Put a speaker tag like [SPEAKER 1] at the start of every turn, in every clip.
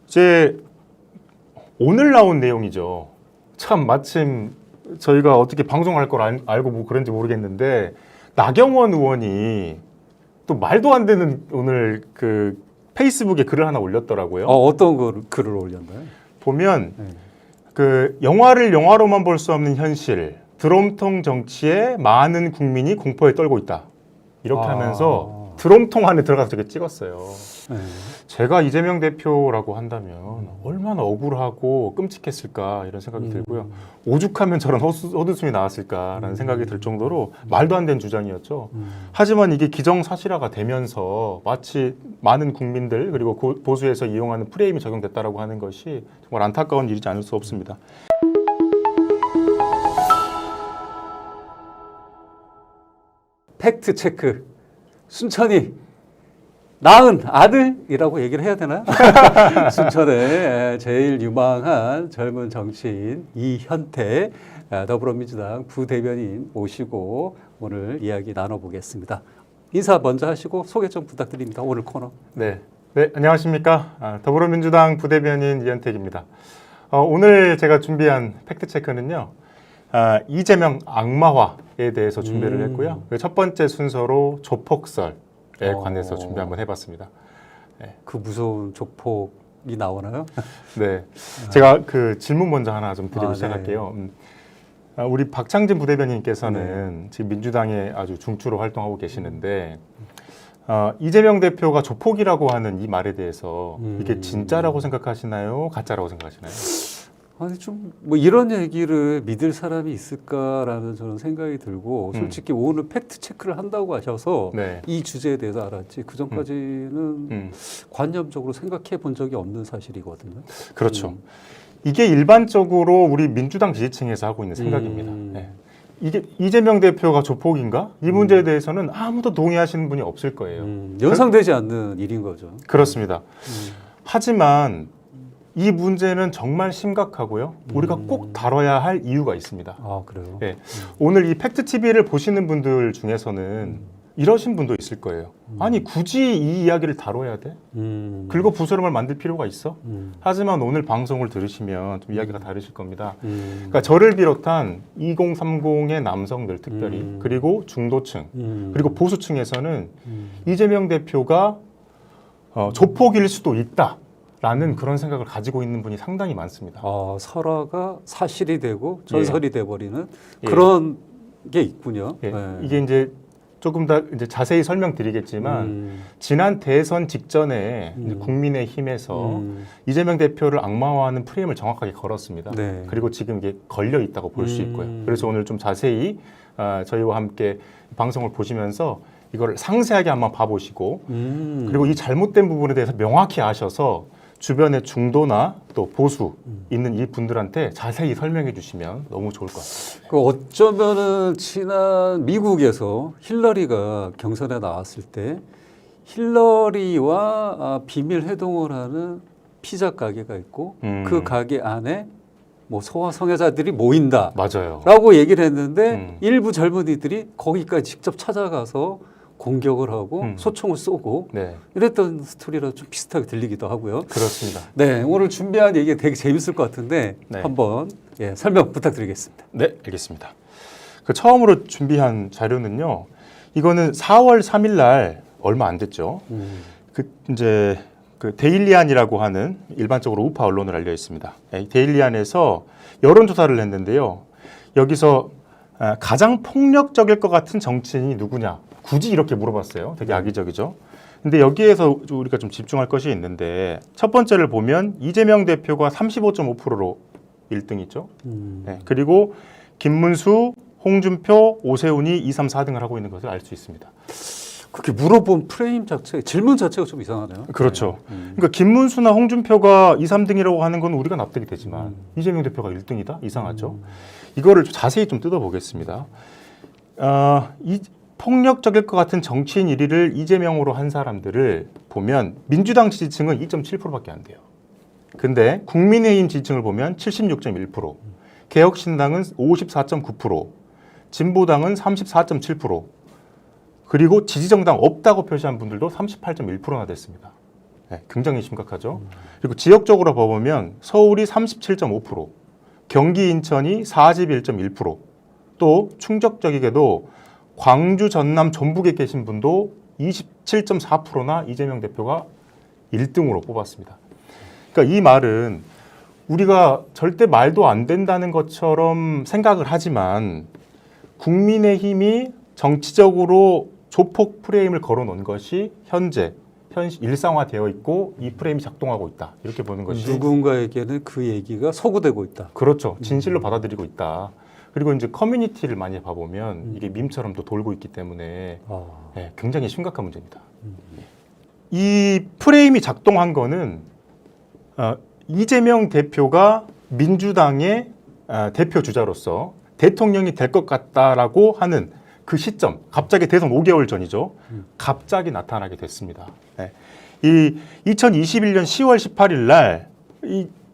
[SPEAKER 1] 이제 오늘 나온 내용이죠. 참 마침 저희가 어떻게 방송할 걸 알고 뭐 그런지 모르겠는데 나경원 의원이 또 말도 안 되는 오늘 그 페이스북에 글을 하나 올렸더라고요.
[SPEAKER 2] 어떤 글을 올렸나요?
[SPEAKER 1] 보면 그 영화를 영화로만 볼 수 없는 현실, 드럼통 정치에 많은 국민이 공포에 떨고 있다. 이렇게 하면서 드럼통 안에 들어가서 저게 찍었어요. 제가 이재명 대표라고 한다면 얼마나 억울하고 끔찍했을까 이런 생각이 들고요. 오죽하면 저런 헛웃음이 나왔을까라는 생각이 들 정도로 말도 안 되는 주장이었죠. 하지만 이게 기정사실화가 되면서 마치 많은 국민들 그리고 보수에서 이용하는 프레임이 적용됐다라고 하는 것이 정말 안타까운 일이지 않을 수 없습니다.
[SPEAKER 2] 팩트 체크. 순천이 낳은 아들이라고 얘기를 해야 되나? 순천의 제일 유망한 젊은 정치인 이현태 더불어민주당 부대변인 모시고 오늘 이야기 나눠보겠습니다. 인사 먼저 하시고 소개 좀 부탁드립니다. 오늘 코너.
[SPEAKER 1] 네, 안녕하십니까. 더불어민주당 부대변인 이현택입니다. 오늘 제가 준비한 팩트체크는요. 이재명 악마화에 대해서 준비를 했고요. 첫 번째 순서로 조폭설에 관해서 준비 한번 해봤습니다. 네.
[SPEAKER 2] 그 무서운 조폭이 나오나요?
[SPEAKER 1] 네, 제가 그 질문 먼저 하나 좀 드리고 시작할게요. 우리 박창진 부대변인께서는 지금 민주당에 아주 중추로 활동하고 계시는데 이재명 대표가 조폭이라고 하는 이 말에 대해서 이게 진짜라고 생각하시나요? 가짜라고 생각하시나요?
[SPEAKER 2] 아니 좀 뭐 이런 얘기를 믿을 사람이 있을까라는 저는 생각이 들고 솔직히 오늘 팩트 체크를 한다고 하셔서 이 주제에 대해서 알았지 그 전까지는 관념적으로 생각해 본 적이 없는 사실이거든요.
[SPEAKER 1] 그렇죠. 이게 일반적으로 우리 민주당 지지층에서 하고 있는 생각입니다. 네. 이게 이재명 대표가 조폭인가? 이 문제에 대해서는 아무도 동의하시는 분이 없을 거예요.
[SPEAKER 2] 연상되지 않는 일인 거죠.
[SPEAKER 1] 그렇습니다. 하지만 이 문제는 정말 심각하고요. 우리가 꼭 다뤄야 할 이유가 있습니다.
[SPEAKER 2] 아, 그래요?
[SPEAKER 1] 네. 오늘 이 팩트TV를 보시는 분들 중에서는 이러신 분도 있을 거예요. 아니 굳이 이 이야기를 다뤄야 돼? 긁어부스럼을 만들 필요가 있어? 하지만 오늘 방송을 들으시면 좀 이야기가 다르실 겁니다. 그러니까 저를 비롯한 2030의 남성들 특별히 그리고 중도층 그리고 보수층에서는 이재명 대표가 조폭일 수도 있다. 라는 그런 생각을 가지고 있는 분이 상당히 많습니다.
[SPEAKER 2] 설화가 사실이 되고 전설이 돼버리는 그런 게 있군요.
[SPEAKER 1] 이게 이제 조금 더 이제 자세히 설명드리겠지만 지난 대선 직전에 이제 국민의힘에서 이재명 대표를 악마화하는 프레임을 정확하게 걸었습니다. 그리고 지금 이게 걸려 있다고 볼 수 있고요. 그래서 오늘 좀 자세히 저희와 함께 방송을 보시면서 이걸 상세하게 한번 봐보시고 그리고 이 잘못된 부분에 대해서 명확히 아셔서 주변에 중도나 또 보수 있는 이 분들한테 자세히 설명해 주시면 너무 좋을 것 같습니다.
[SPEAKER 2] 그 어쩌면은 지난 미국에서 힐러리가 경선에 나왔을 때 힐러리와 비밀 회동을 하는 피자 가게가 있고 그 가게 안에 뭐 소아 성애자들이 모인다.
[SPEAKER 1] 맞아요.
[SPEAKER 2] 라고 얘기를 했는데 일부 젊은이들이 거기까지 직접 찾아가서 공격을 하고 소총을 쏘고 이랬던 스토리랑 좀 비슷하게 들리기도 하고요.
[SPEAKER 1] 그렇습니다.
[SPEAKER 2] 네, 오늘 준비한 얘기 되게 재밌을 것 같은데 한번 설명 부탁드리겠습니다.
[SPEAKER 1] 네, 알겠습니다. 그 처음으로 준비한 자료는요. 이거는 4월 3일 날 얼마 안 됐죠. 그 이제 그 데일리안이라고 하는 일반적으로 우파 언론을 알려 있습니다. 데일리안에서 여론조사를 했는데요. 여기서 가장 폭력적일 것 같은 정치인이 누구냐? 굳이 이렇게 물어봤어요. 되게 악의적이죠. 근데 여기에서 우리가 좀 집중할 것이 있는데 첫 번째를 보면 이재명 대표가 35.5%로 1등이죠. 그리고 김문수, 홍준표, 오세훈이 2, 3, 4등을 하고 있는 것을 알 수 있습니다.
[SPEAKER 2] 그렇게 물어본 프레임 자체, 질문 자체가 좀 이상하네요.
[SPEAKER 1] 그렇죠. 그러니까 김문수나 홍준표가 2, 3등이라고 하는 건 우리가 납득이 되지만 이재명 대표가 1등이다? 이상하죠. 이거를 자세히 좀 뜯어보겠습니다. 폭력적일 것 같은 정치인 1위를 이재명으로 한 사람들을 보면 민주당 지지층은 2.7%밖에 안 돼요. 근데 국민의힘 지지층을 보면 76.1%, 개혁신당은 54.9%, 진보당은 34.7%, 그리고 지지정당 없다고 표시한 분들도 38.1%나 됐습니다. 굉장히 심각하죠. 그리고 지역적으로 봐보면 서울이 37.5%, 경기 인천이 41.1%, 또 충격적이게도 광주, 전남, 전북에 계신 분도 27.4%나 이재명 대표가 1등으로 뽑았습니다. 그러니까 이 말은 우리가 절대 말도 안 된다는 것처럼 생각을 하지만 국민의힘이 정치적으로 조폭 프레임을 걸어놓은 것이 현재 일상화되어 있고 이 프레임이 작동하고 있다. 이렇게 보는 것이
[SPEAKER 2] 누군가에게는 그 얘기가 소구되고 있다.
[SPEAKER 1] 그렇죠. 진실로 받아들이고 있다. 그리고 이제 커뮤니티를 많이 봐보면 이게 밈처럼 또 돌고 있기 때문에 굉장히 심각한 문제입니다. 이 프레임이 작동한 거는 이재명 대표가 민주당의 대표 주자로서 대통령이 될 것 같다라고 하는 그 시점, 갑자기 대선 5개월 전이죠. 갑자기 나타나게 됐습니다. 이 2021년 10월 18일 날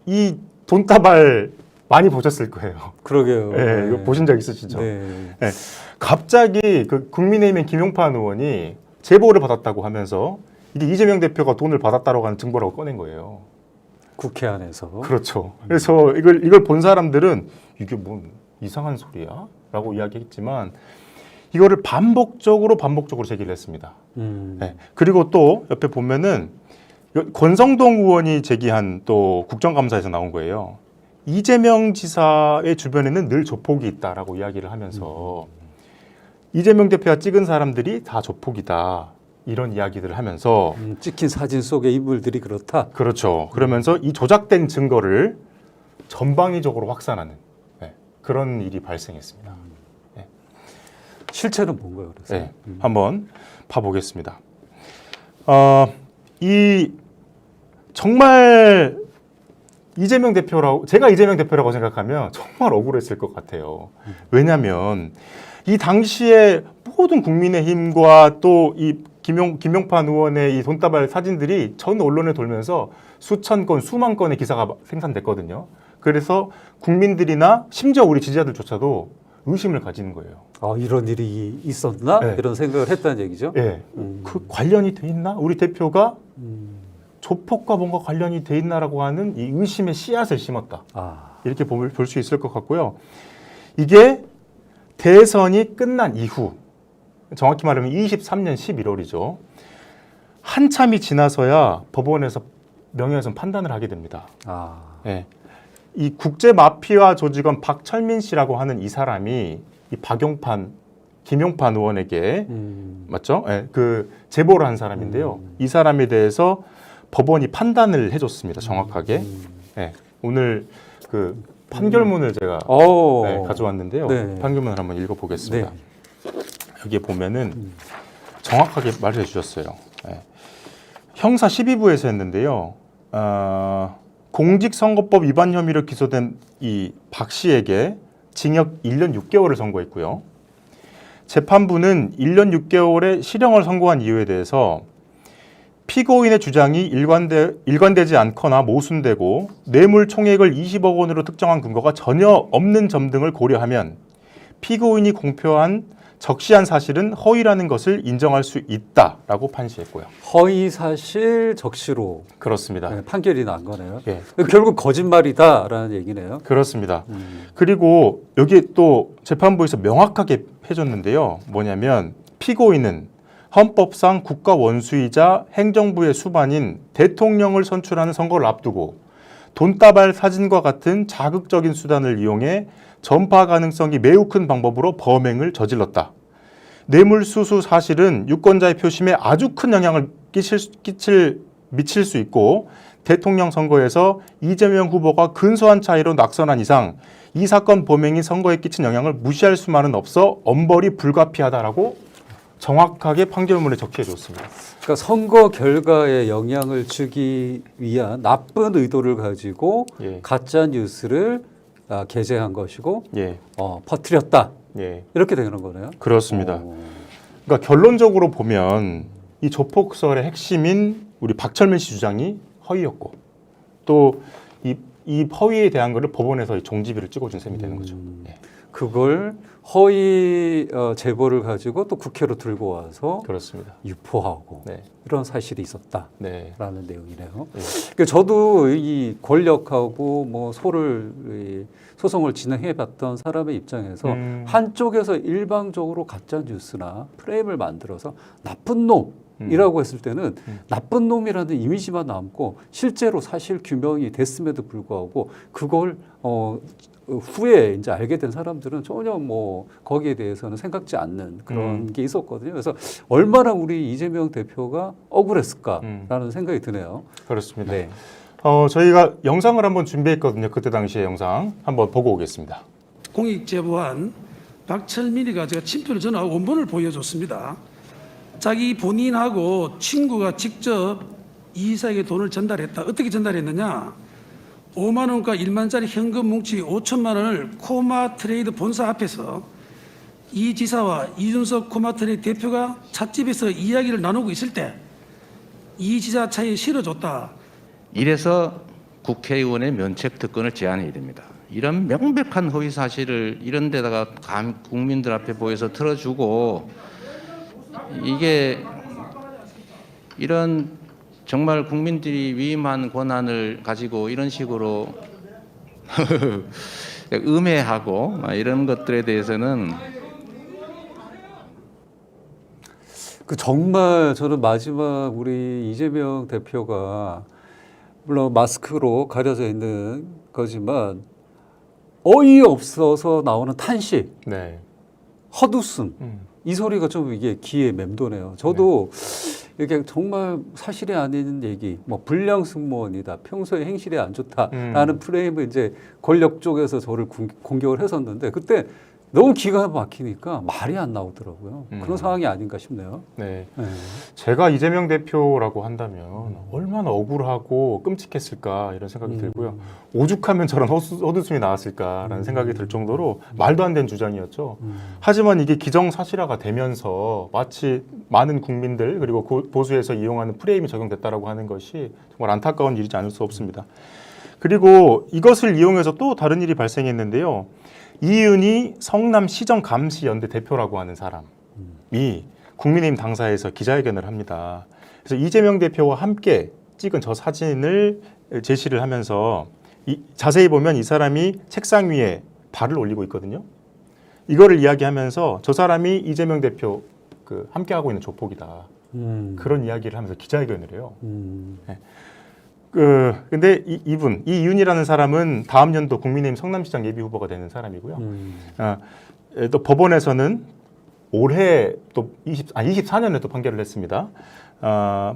[SPEAKER 1] 이 돈다발 많이 보셨을 거예요.
[SPEAKER 2] 그러게요.
[SPEAKER 1] 이거 보신 적 있으시죠?
[SPEAKER 2] 네.
[SPEAKER 1] 갑자기 그 국민의힘의 김용판 의원이 제보를 받았다고 하면서 이게 이재명 대표가 돈을 받았다고 하는 증거라고 꺼낸 거예요.
[SPEAKER 2] 국회 안에서.
[SPEAKER 1] 그렇죠. 그래서 이걸 본 사람들은 이게 뭔 이상한 소리야? 라고 이야기했지만 이거를 반복적으로 제기를 했습니다. 그리고 또 옆에 보면은 권성동 의원이 제기한 또 국정감사에서 나온 거예요. 이재명 지사의 주변에는 늘 조폭이 있다라고 이야기를 하면서 이재명 대표가 찍은 사람들이 다 조폭이다. 이런 이야기들을 하면서
[SPEAKER 2] 찍힌 사진 속의 인물들이 그렇다.
[SPEAKER 1] 그렇죠. 그러면서 이 조작된 증거를 전방위적으로 확산하는 그런 일이 발생했습니다.
[SPEAKER 2] 실체는 뭔가요? 그래서
[SPEAKER 1] 한번 봐보겠습니다. 이 정말 제가 이재명 대표라고 생각하면 정말 억울했을 것 같아요. 왜냐하면 이 당시에 모든 국민의힘과 또 이 김용판 의원의 이 돈다발 사진들이 전 언론에 돌면서 수천 건, 수만 건의 기사가 생산됐거든요. 그래서 국민들이나 심지어 우리 지지자들조차도 의심을 가지는 거예요.
[SPEAKER 2] 이런 일이 있었나? 이런 생각을 했다는 얘기죠.
[SPEAKER 1] 그 관련이 돼 있나? 우리 대표가 조폭과 뭔가 관련이 돼 있나라고 하는 이 의심의 씨앗을 심었다. 이렇게 볼 수 있을 것 같고요. 이게 대선이 끝난 이후, 정확히 말하면 23년 11월이죠. 한참이 지나서야 법원에서 명예훼손 판단을 하게 됩니다. 이 국제 마피아 조직원 박철민 씨라고 하는 이 사람이 이 김용판 의원에게 맞죠? 그 제보를 한 사람인데요. 이 사람에 대해서 법원이 판단을 해줬습니다. 정확하게. 오늘 그 판결문을 제가 가져왔는데요. 판결문을 한번 읽어보겠습니다. 여기에 보면은 정확하게 말해 주셨어요. 형사 12부에서 했는데요. 공직선거법 위반 혐의로 기소된 이 박 씨에게 징역 1년 6개월을 선고했고요. 재판부는 1년 6개월의 실형을 선고한 이유에 대해서 피고인의 주장이 일관되지 않거나 모순되고 뇌물 총액을 20억 원으로 특정한 근거가 전혀 없는 점 등을 고려하면 피고인이 공표한 적시한 사실은 허위라는 것을 인정할 수 있다라고 판시했고요.
[SPEAKER 2] 허위 사실 적시로
[SPEAKER 1] 그렇습니다.
[SPEAKER 2] 판결이 난 거네요. 결국 거짓말이다라는 얘기네요.
[SPEAKER 1] 그렇습니다. 그리고 여기에 또 재판부에서 명확하게 해줬는데요. 뭐냐면 피고인은 헌법상 국가 원수이자 행정부의 수반인 대통령을 선출하는 선거를 앞두고 돈다발 사진과 같은 자극적인 수단을 이용해 전파 가능성이 매우 큰 방법으로 범행을 저질렀다. 뇌물수수 사실은 유권자의 표심에 아주 큰 영향을 미칠 수 있고 대통령 선거에서 이재명 후보가 근소한 차이로 낙선한 이상 이 사건 범행이 선거에 끼친 영향을 무시할 수만은 없어 엄벌이 불가피하다라고 정확하게 판결문에 적시해 줬습니다.
[SPEAKER 2] 그러니까 선거 결과에 영향을 주기 위한 나쁜 의도를 가지고 가짜 뉴스를 게재한 것이고 퍼뜨렸다. 이렇게 되는 거네요.
[SPEAKER 1] 그렇습니다. 그러니까 결론적으로 보면 이 조폭설의 핵심인 우리 박철민 씨 주장이 허위였고 또 이 허위에 대한 거를 법원에서 종지부를 찍어준 셈이 되는 거죠.
[SPEAKER 2] 그걸 허위 제보를 가지고 또 국회로 들고 와서
[SPEAKER 1] 그렇습니다.
[SPEAKER 2] 유포하고
[SPEAKER 1] 네.
[SPEAKER 2] 이런 사실이 있었다라는
[SPEAKER 1] 네.
[SPEAKER 2] 내용이네요.
[SPEAKER 1] 네.
[SPEAKER 2] 그러니까 저도 이 권력하고 뭐 소송을 진행해봤던 사람의 입장에서 한쪽에서 일방적으로 가짜 뉴스나 프레임을 만들어서 나쁜 놈이라고 했을 때는 나쁜 놈이라는 이미지만 남고 실제로 사실 규명이 됐음에도 불구하고 그걸 후에 이제 알게 된 사람들은 전혀 뭐 거기에 대해서는 생각지 않는 그런 게 있었거든요. 그래서 얼마나 우리 이재명 대표가 억울했을까라는 생각이 드네요.
[SPEAKER 1] 그렇습니다.
[SPEAKER 2] 네.
[SPEAKER 1] 저희가 영상을 한번 준비했거든요. 그때 당시의 영상 한번 보고 오겠습니다.
[SPEAKER 3] 공익제보한 박철민이가 제가 친필을 전화 원본을 보여줬습니다. 자기 본인하고 친구가 직접 이 이사에게 돈을 전달했다. 어떻게 전달했느냐? 5만 원과 1만짜리 현금 뭉치 5천만 원을 코마트레이드 본사 앞에서 이 지사와 이준석 코마트레이드 대표가 찻집에서 이야기를 나누고 있을 때 이 지사 차에 실어줬다.
[SPEAKER 4] 이래서 국회의원의 면책 특권을 제한해야 됩니다. 이런 명백한 허위 사실을 이런 데다가 국민들 앞에 보여서 틀어주고 이게 이런 정말 국민들이 위임한 권한을 가지고 이런 식으로 음해하고 이런 것들에 대해서는
[SPEAKER 2] 정말 저는 마지막 우리 이재명 대표가 물론 마스크로 가려져 있는 거지만 어이없어서 나오는 탄식,
[SPEAKER 1] 네.
[SPEAKER 2] 헛웃음 이 소리가 좀 이게 귀에 맴도네요. 저도 이게 정말 사실이 아닌 얘기, 뭐 불량 승무원이다, 평소에 행실이 안 좋다라는 프레임을 이제 권력 쪽에서 저를 공격을 했었는데 그때 너무 기가 막히니까 말이 안 나오더라고요. 그런 상황이 아닌가 싶네요.
[SPEAKER 1] 네.
[SPEAKER 2] 네.
[SPEAKER 1] 제가 이재명 대표라고 한다면 얼마나 억울하고 끔찍했을까 이런 생각이 들고요. 오죽하면 저런 헛웃음이 나왔을까라는 생각이 들 정도로 말도 안 되는 주장이었죠. 하지만 이게 기정사실화가 되면서 마치 많은 국민들 그리고 보수에서 이용하는 프레임이 적용됐다라고 하는 것이 정말 안타까운 일이지 않을 수 없습니다. 그리고 이것을 이용해서 또 다른 일이 발생했는데요. 이윤희 성남시정감시연대 대표라고 하는 사람이 국민의힘 당사에서 기자회견을 합니다. 그래서 이재명 대표와 함께 찍은 저 사진을 제시를 하면서 자세히 보면 이 사람이 책상 위에 발을 올리고 있거든요. 이거를 이야기하면서 저 사람이 이재명 대표 함께 하고 있는 조폭이다. 그런 이야기를 하면서 기자회견을 해요. 네. 근데 이윤이라는 사람은 다음 연도 국민의힘 성남시장 예비 후보가 되는 사람이고요. 또 법원에서는 올해 또 24년에 또 판결을 했습니다.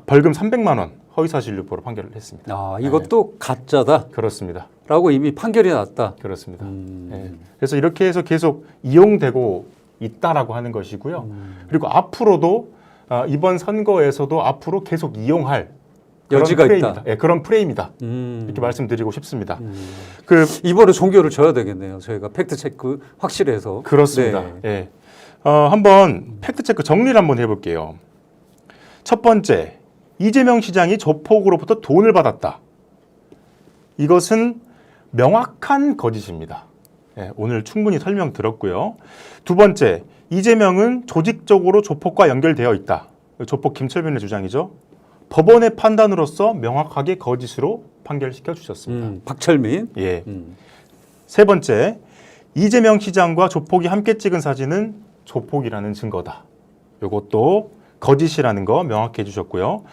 [SPEAKER 1] 벌금 300만 원 허위사실 유포로 판결을 했습니다.
[SPEAKER 2] 아, 이것도 네. 가짜다.
[SPEAKER 1] 그렇습니다.
[SPEAKER 2] 라고 이미 판결이 났다.
[SPEAKER 1] 그렇습니다. 네. 그래서 이렇게 해서 계속 이용되고 있다라고 하는 것이고요. 그리고 앞으로도 이번 선거에서도 앞으로 계속 이용할
[SPEAKER 2] 여지가
[SPEAKER 1] 프레임이다.
[SPEAKER 2] 있다.
[SPEAKER 1] 네, 그런 프레임이다. 이렇게 말씀드리고 싶습니다.
[SPEAKER 2] 이번에 종교를 줘야 되겠네요. 저희가 팩트 체크 확실히 해서.
[SPEAKER 1] 그렇습니다.
[SPEAKER 2] 네.
[SPEAKER 1] 네. 한번 팩트 체크 정리를 한번 해볼게요. 첫 번째, 이재명 시장이 조폭으로부터 돈을 받았다. 이것은 명확한 거짓입니다. 네, 오늘 충분히 설명 들었고요. 두 번째, 이재명은 조직적으로 조폭과 연결되어 있다. 조폭 김철민의 주장이죠. 법원의 판단으로서 명확하게 거짓으로 판결시켜 주셨습니다.
[SPEAKER 2] 박철민.
[SPEAKER 1] 예. 세 번째, 이재명 시장과 조폭이 함께 찍은 사진은 조폭이라는 증거다. 이것도 거짓이라는 거 명확히 해주셨고요.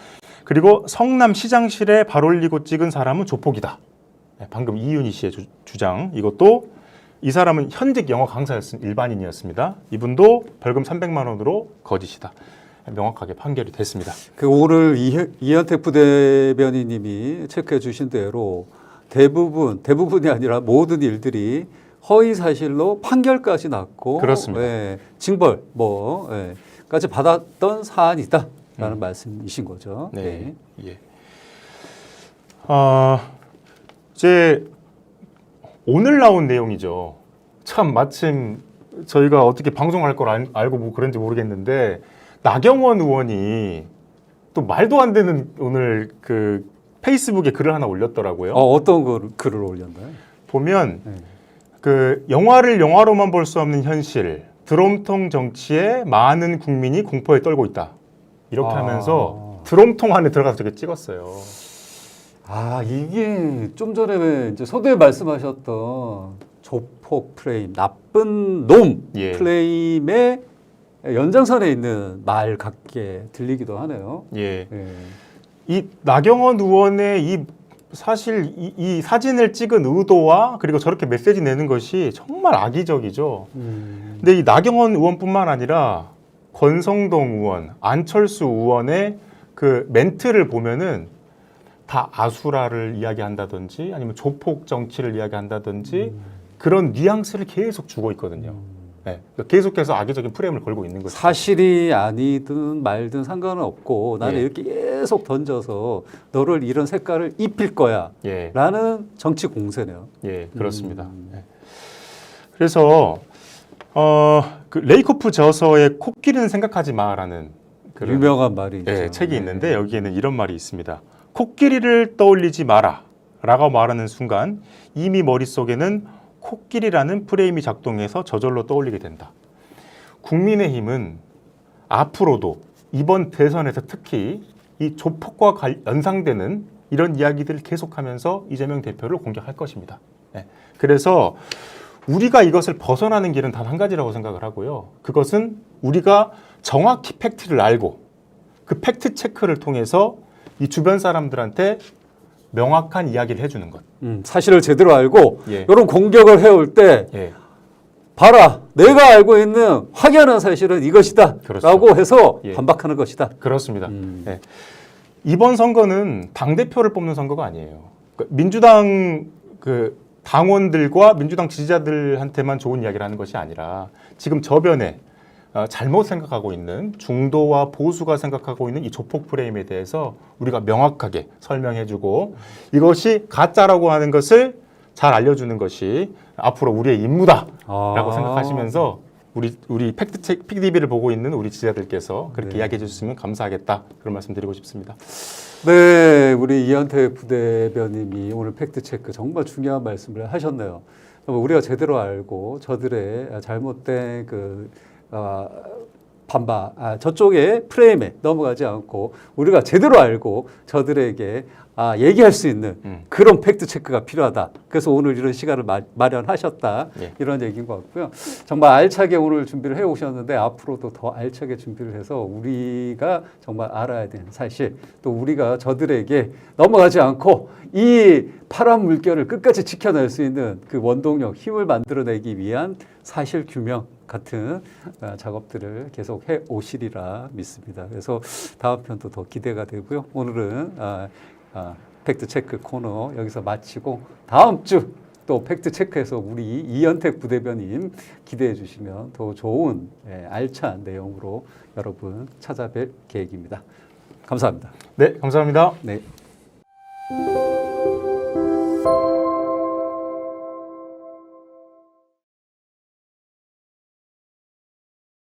[SPEAKER 1] 그리고 성남시장실에 발 올리고 찍은 사람은 조폭이다. 방금 이윤희 씨의 주장. 이것도 이 사람은 현직 영어 강사였은 일반인이었습니다. 이분도 벌금 300만 원으로 거짓이다. 명확하게 판결이 됐습니다.
[SPEAKER 2] 오늘 이현택 부대변인님이 체크해 주신 대로 대부분이 아니라 모든 일들이 허위 사실로 판결까지 났고,
[SPEAKER 1] 그렇습니다.
[SPEAKER 2] 예, 징벌 까지 받았던 사안이다라는 말씀이신 거죠.
[SPEAKER 1] 네. 예. 이제 오늘 나온 내용이죠. 참 마침 저희가 어떻게 방송할 걸 알고 뭐 그런지 모르겠는데. 나경원 의원이 또 말도 안 되는 오늘 페이스북에 글을 하나 올렸더라고요.
[SPEAKER 2] 어떤 글을 올렸나요?
[SPEAKER 1] 보면 그 영화를 영화로만 볼 수 없는 현실, 드럼통 정치에 많은 국민이 공포에 떨고 있다. 이렇게 하면서 드럼통 안에 들어가서 저게 찍었어요.
[SPEAKER 2] 아, 이게 좀 전에 이제 서두에 말씀하셨던 조폭 프레임, 나쁜 놈
[SPEAKER 1] 예.
[SPEAKER 2] 프레임의 연장선에 있는 말 같게 들리기도 하네요.
[SPEAKER 1] 예.
[SPEAKER 2] 예.
[SPEAKER 1] 이 나경원 의원의 사실 이 사진을 찍은 의도와 그리고 저렇게 메시지 내는 것이 정말 악의적이죠. 근데 이 나경원 의원뿐만 아니라 권성동 의원, 안철수 의원의 그 멘트를 보면은 다 아수라를 이야기한다든지 아니면 조폭 정치를 이야기한다든지 그런 뉘앙스를 계속 주고 있거든요. 네. 계속해서 악의적인 프레임을 걸고 있는 거죠.
[SPEAKER 2] 사실이 아니든 말든 상관은 없고 나는
[SPEAKER 1] 예.
[SPEAKER 2] 이렇게 계속 던져서 너를 이런 색깔을 입힐 거야
[SPEAKER 1] 예,
[SPEAKER 2] 라는 정치 공세네요.
[SPEAKER 1] 예, 그렇습니다. 네. 그래서 그 레이코프 저서의 코끼리는 생각하지 마라는 그런
[SPEAKER 2] 유명한 말이 있죠.
[SPEAKER 1] 예, 책이 있는데 여기에는 이런 말이 있습니다. 코끼리를 떠올리지 마라 라고 말하는 순간 이미 머릿속에는 코끼리라는 프레임이 작동해서 저절로 떠올리게 된다. 국민의힘은 앞으로도 이번 대선에서 특히 이 조폭과 연상되는 이런 이야기들을 계속하면서 이재명 대표를 공격할 것입니다. 네. 그래서 우리가 이것을 벗어나는 길은 단 한 가지라고 생각을 하고요. 그것은 우리가 정확히 팩트를 알고 그 팩트 체크를 통해서 이 주변 사람들한테 명확한 이야기를 해주는 것.
[SPEAKER 2] 사실을 제대로 알고
[SPEAKER 1] 예.
[SPEAKER 2] 이런 공격을 해올 때
[SPEAKER 1] 예.
[SPEAKER 2] 봐라, 내가 알고 있는 확연한 사실은 이것이다
[SPEAKER 1] 그렇죠.
[SPEAKER 2] 라고 해서
[SPEAKER 1] 예.
[SPEAKER 2] 반박하는 것이다.
[SPEAKER 1] 그렇습니다. 예. 이번 선거는 당대표를 뽑는 선거가 아니에요. 민주당 그 당원들과 민주당 지지자들한테만 좋은 이야기를 하는 것이 아니라 지금 저변에 잘못 생각하고 있는 중도와 보수가 생각하고 있는 이 조폭 프레임에 대해서 우리가 명확하게 설명해주고 이것이 가짜라고 하는 것을 잘 알려주는 것이 앞으로 우리의 임무다라고 생각하시면서 우리 팩트체크 PDB를 보고 있는 우리 지지자들께서 그렇게 이야기해 주셨으면 감사하겠다 그런 말씀 드리고 싶습니다.
[SPEAKER 2] 네, 우리 이현태 부대변인이 오늘 팩트체크 정말 중요한 말씀을 하셨네요. 우리가 제대로 알고 저들의 잘못된 저쪽의 프레임에 넘어가지 않고 우리가 제대로 알고 저들에게 얘기할 수 있는 그런 팩트 체크가 필요하다. 그래서 오늘 이런 시간을 마련하셨다.
[SPEAKER 1] 예.
[SPEAKER 2] 이런 얘기인 것 같고요. 정말 알차게 오늘 준비를 해 오셨는데 앞으로도 더 알차게 준비를 해서 우리가 정말 알아야 되는 사실 또 우리가 저들에게 넘어가지 않고 이 파란 물결을 끝까지 지켜낼 수 있는 그 원동력, 힘을 만들어내기 위한 사실 규명 같은 작업들을 계속 해 오시리라 믿습니다. 그래서 다음 편도 더 기대가 되고요. 오늘은 팩트 체크 코너 여기서 마치고 다음 주 또 팩트 체크에서 우리 이현택 부대변인 기대해 주시면 더 좋은 알찬 내용으로 여러분 찾아뵐 계획입니다. 감사합니다.
[SPEAKER 1] 네, 감사합니다.
[SPEAKER 2] 네.